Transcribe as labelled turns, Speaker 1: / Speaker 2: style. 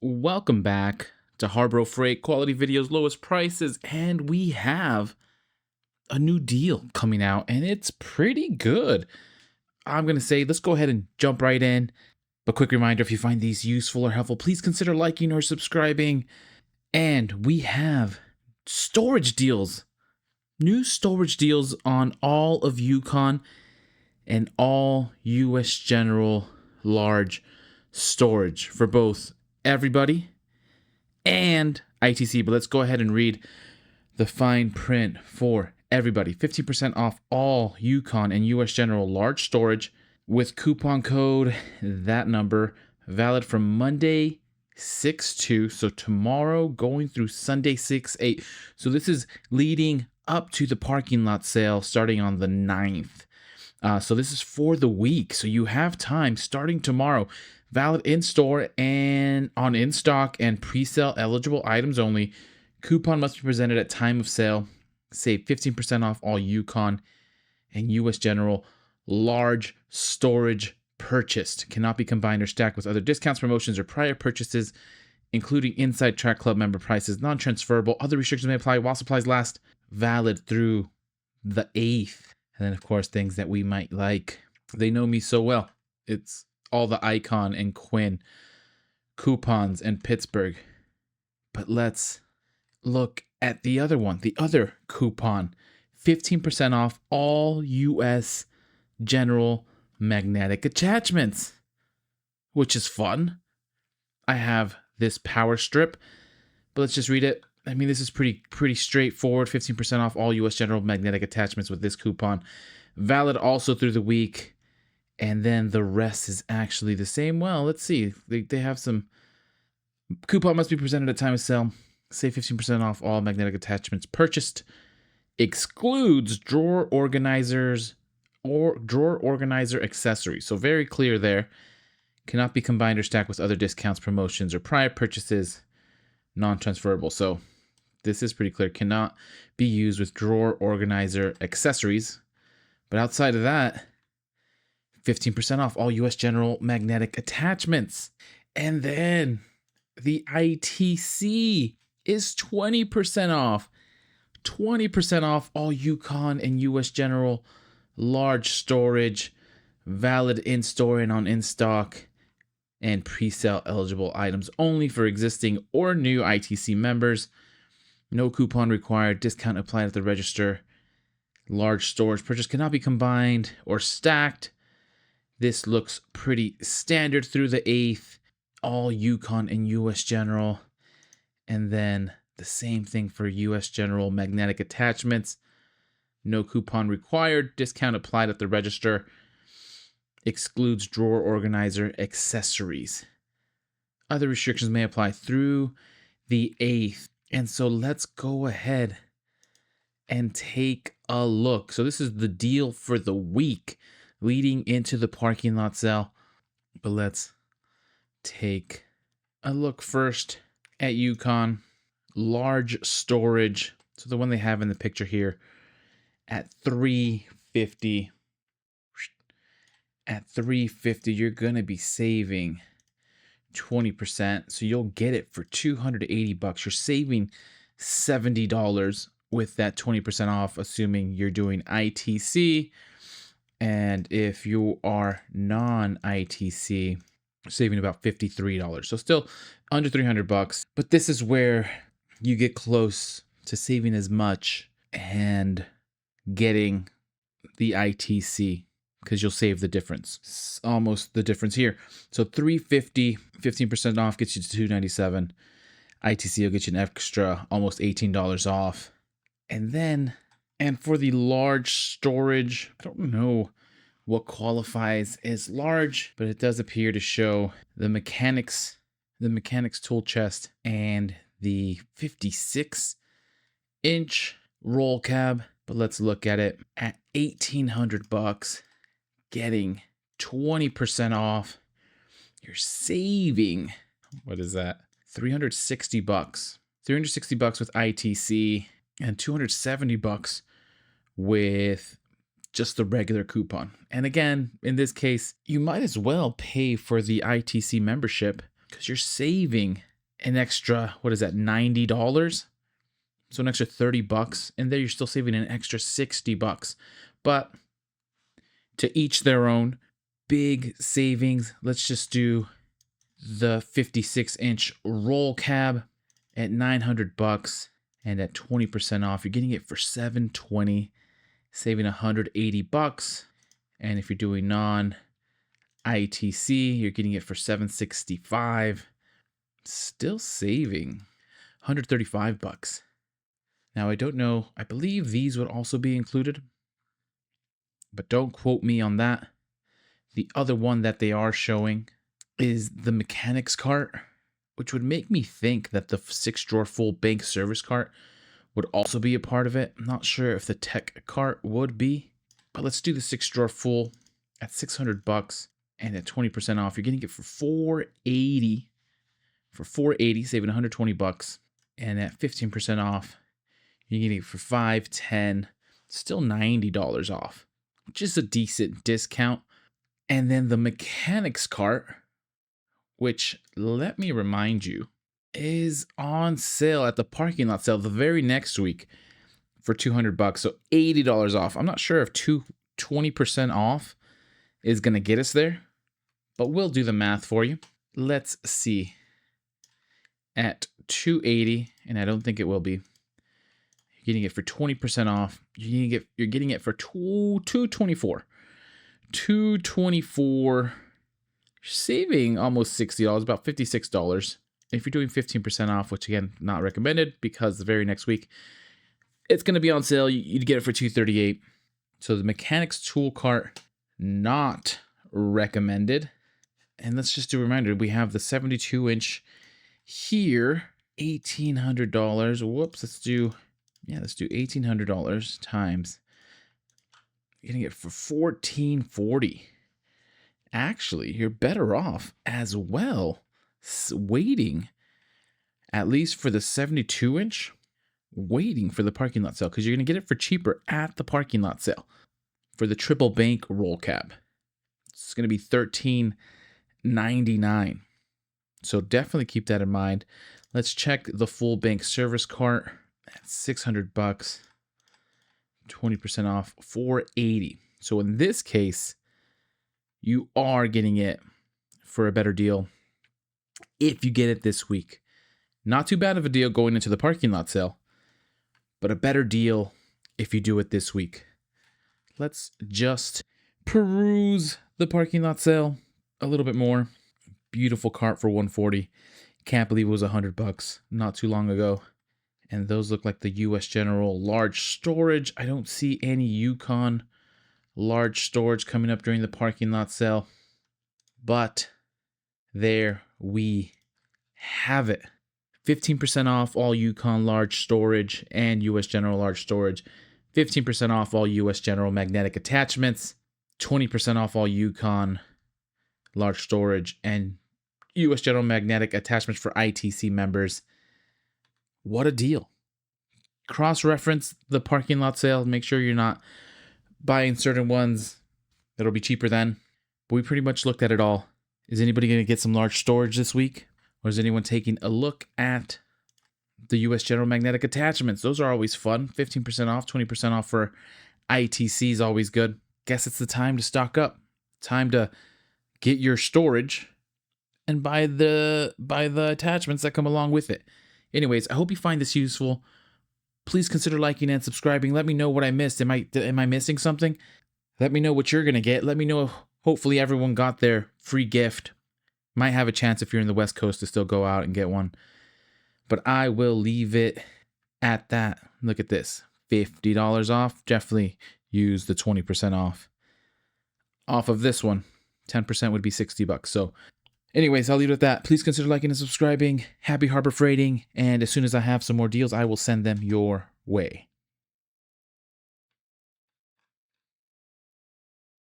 Speaker 1: Welcome back to HARBRO Freight, quality videos, lowest prices, and we have a new deal coming out, and it's pretty good. I'm going to say, let's go ahead and jump right in. But quick reminder, if you find these useful or helpful, please consider liking or subscribing. And we have storage deals, new storage deals on all of Yukon and all US General large storage for both everybody and ITC. But let's go ahead and read the fine print for everybody. 15% off all Yukon and US General large storage with coupon code that number, valid from Monday 6/2, so tomorrow going through Sunday 6/8. So this is leading up to the parking lot sale starting on the 9th. So this is for the week. So you have time starting tomorrow. Valid in store and on in stock and pre-sale eligible items only. Coupon must be presented at time of sale. Save 15% off all Yukon and US General large storage purchased. Cannot be combined or stacked with other discounts, promotions, or prior purchases, including Inside Track Club member prices. Non-transferable. Other restrictions may apply while supplies last. Valid through the 8th. And then, of course, things that we might like. They know me so well. It's all the Icon and Quinn coupons and Pittsburgh. But let's look at the other one, the other coupon. 15% off all US General magnetic attachments, which is fun. I have this power strip, but let's just read it. I mean, this is pretty straightforward. 15% off all US General magnetic attachments with this coupon. Valid also through the week. And then the rest is actually the same. Well, let's see. They have some. Coupon must be presented at time of sale. Save 15% off all magnetic attachments purchased. Excludes drawer organizers or drawer organizer accessories. So very clear there. Cannot be combined or stacked with other discounts, promotions, or prior purchases. Non-transferable. So this is pretty clear. Cannot be used with drawer organizer accessories. But outside of that, 15% off all US General magnetic attachments. And then the ITC is 20% off. 20% off all Yukon and US General large storage, valid in store and on in stock, and pre-sale eligible items only for existing or new ITC members. No coupon required. Discount applied at the register. Large storage purchase cannot be combined or stacked. This looks pretty standard through the 8th. All Yukon and US General. And then the same thing for US General magnetic attachments. No coupon required. Discount applied at the register. Excludes drawer organizer accessories. Other restrictions may apply through the 8th. And so let's go ahead and take a look. So this is the deal for the week leading into the parking lot sale. But let's take a look first at Yukon. Large storage. So the one they have in the picture here at $350. At $350, you're going to be saving 20%. So you'll get it for $280. You're saving $70 with that 20% off, assuming you're doing ITC. And if you are non-ITC, saving about $53. So still under $300. But this is where you get close to saving as much and getting the ITC, because you'll save the difference. It's almost the difference here. So $350, 15% off gets you to $297. ITC will get you an extra almost $18 off. And for the large storage, I don't know what qualifies as large, but it does appear to show the mechanics tool chest and the 56-inch roll cab. But let's look at it at $1,800, getting 20% off. You're saving, what is that? $360. $360 with ITC and $270 with just the regular coupon. And again, in this case, you might as well pay for the ITC membership because you're saving an extra, what is that, $90? So an extra $30. And there you're still saving an extra $60. But to each their own. Big savings. Let's just do the 56-inch roll cab at $900, and at 20% off, you're getting it for $720, saving $180. And if you're doing non-ITC, you're getting it for $765, still saving $135. Now I don't know. I believe these would also be included, but don't quote me on that. The other one that they are showing is the mechanics cart, which would make me think that the 6-drawer full bank service cart would also be a part of it. I'm not sure if the tech cart would be, but let's do the 6-drawer full at $600, and at 20% off, you're getting it for $480. For $480, saving $120, and at 15% off, you're getting it for $510, still $90 off, which is a decent discount. And then the mechanics cart, which, let me remind you, is on sale at the parking lot sale the very next week for $200, so $80 off. I'm not sure if 20% off is going to get us there, but we'll do the math for you. Let's see. At $280, and I don't think it will be. You're getting it for 20% off. You're getting it for $224. $224, saving almost $60, about $56. If you're doing 15% off, which again, not recommended because the very next week it's going to be on sale, you'd get it for $238. So the mechanics tool cart, not recommended. And let's just do a reminder, we have the 72-inch here, $1,800. Whoops, let's do $1,800 times. You're getting it for $1,440. Actually, you're better off as well waiting, at least for the 72-inch, waiting for the parking lot sale, because you're going to get it for cheaper at the parking lot sale for the triple bank roll cab. It's going to be $1,399. So definitely keep that in mind. Let's check the full bank service cart at $600. 20% off, $480. So in this case, you are getting it for a better deal if you get it this week. Not too bad of a deal going into the parking lot sale, but a better deal if you do it this week. Let's just peruse the parking lot sale a little bit more. Beautiful cart for $140. Can't believe it was $100 not too long ago. And those look like the US General large storage. I don't see any Yukon large storage coming up during the parking lot sale. But there we have it. 15% off all Yukon large storage and US General large storage. 15% off all US General magnetic attachments. 20% off all Yukon large storage and US General magnetic attachments for ITC members. What a deal. Cross-reference the parking lot sale. Make sure you're not buying certain ones that'll be cheaper then. But we pretty much looked at it all. Is anybody going to get some large storage this week? Or is anyone taking a look at the US General magnetic attachments? Those are always fun. 15% off, 20% off for ITC is always good. Guess it's the time to stock up. Time to get your storage and buy the attachments that come along with it. Anyways, I hope you find this useful. Please consider liking and subscribing. Let me know what I missed. Am I missing something? Let me know what you're going to get. Let me know if hopefully everyone got their free gift. Might have a chance if you're in the West Coast to still go out and get one. But I will leave it at that. Look at this. $50 off. Definitely use the 20% off of this one. 10% would be $60. So anyways, I'll leave it at that. Please consider liking and subscribing. Happy Harbor Freighting. And as soon as I have some more deals, I will send them your way.